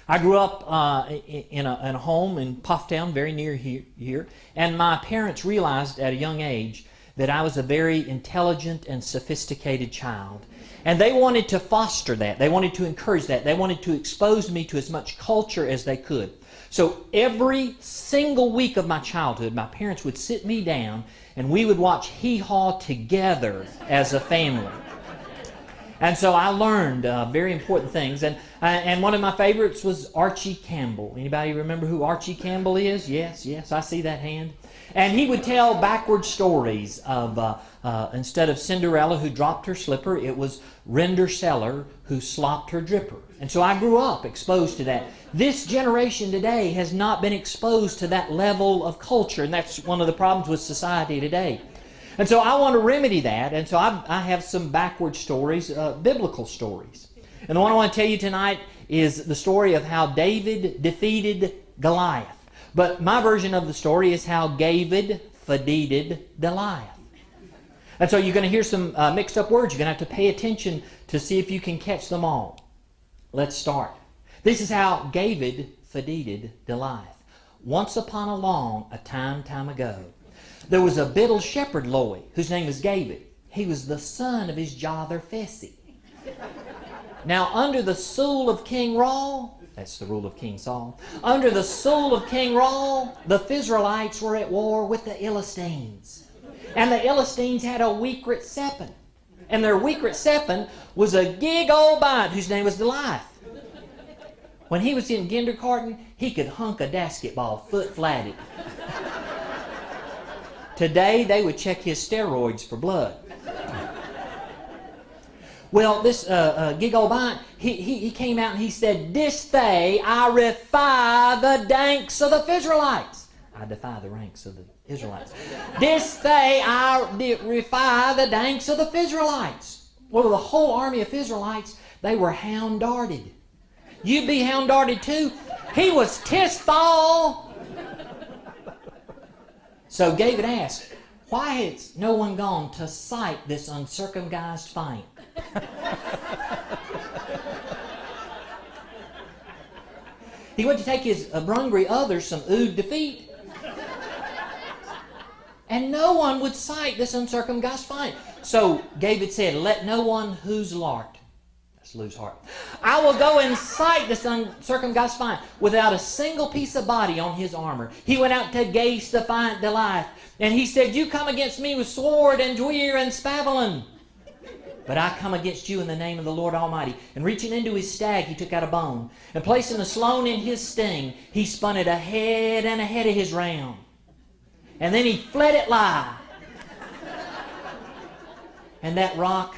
I grew up in a home in Pufftown, very near here, and my parents realized at a young age that I was a very intelligent and sophisticated child. And they wanted to foster that. They wanted to encourage that. They wanted to expose me to as much culture as they could. So every single week of my childhood, my parents would sit me down and we would watch Hee-Haw together as a family. And so I learned very important things. And one of my favorites was Archie Campbell. Anybody remember who Archie Campbell is? Yes, I see that hand. And he would tell backward stories of, instead of Cinderella who dropped her slipper, it was Renderseller who slopped her dripper. And so I grew up exposed to that. This generation today has not been exposed to that level of culture, and that's one of the problems with society today. And so I want to remedy that, and so I have some backward stories, biblical stories. And the one I want to tell you tonight is the story of how David defeated Goliath. But my version of the story is how David defeated Goliath. And so you're going to hear some mixed up words. You're going to have to pay attention to see if you can catch them all. Let's start. This is how David defeated Goliath. Once upon a time ago, there was a little shepherd boy whose name was David. He was the son of his jother Fessy. Now under the soul of King Raul, that's the rule of King Saul, under the soul of King Raul, the Israelites were at war with the Philistines. And the Philistines had a weakret seppin. And their weakret seppin was a gig old bite whose name was Goliath. When he was in kindergarten, he could hunk a basketball foot flatted. Today, they would check his steroids for blood. Well, this gig old bite, he came out and he said, "This day I defy the ranks of the Israelites." I defy the ranks of the Israelites. "This day I defy the ranks of the Israelites." Well, the whole army of Israelites, they were hound-darted. You'd be hound-darted too. He was tissfall. So David asked, "Why has no one gone to sight this uncircumcised fiend?" He went to take his hungry others some ood to feed. And no one would sight this uncircumcised fiend. So David said, "Let no one whose heart," that's lose heart, "I will go and sight this uncircumcised fiend without a single piece of body on his armor." He went out to gaze to find Goliath. And he said, "You come against me with sword and dweer and spavelin. But I come against you in the name of the Lord Almighty." And reaching into his stag, he took out a bone. And placing a stone in his sting, he spun it ahead and ahead of his ram. And then he fled it lie. And that rock,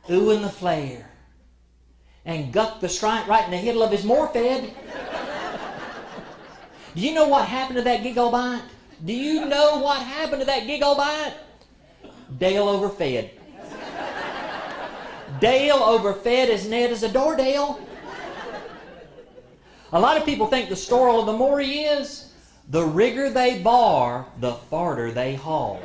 oohing the flare, and gucked the strike right in the hiddle of his morfed. Do you know what happened to that gig old bite? Do you know what happened to that gig old bite? Dale overfed. Dale overfed as Ned as a Doordale. A lot of people think the moral of the story is, the rigger they bar, the farther they haul.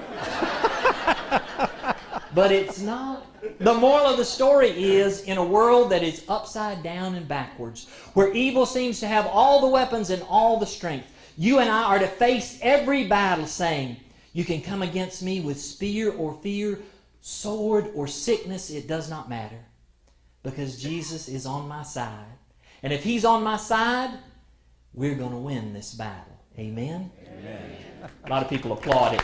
But it's not. The moral of the story is, in a world that is upside down and backwards, where evil seems to have all the weapons and all the strength, you and I are to face every battle saying, "You can come against me with spear or fear, sword or sickness, it does not matter. Because Jesus is on my side. And if He's on my side, we're going to win this battle." Amen? Amen. A lot of people applaud it.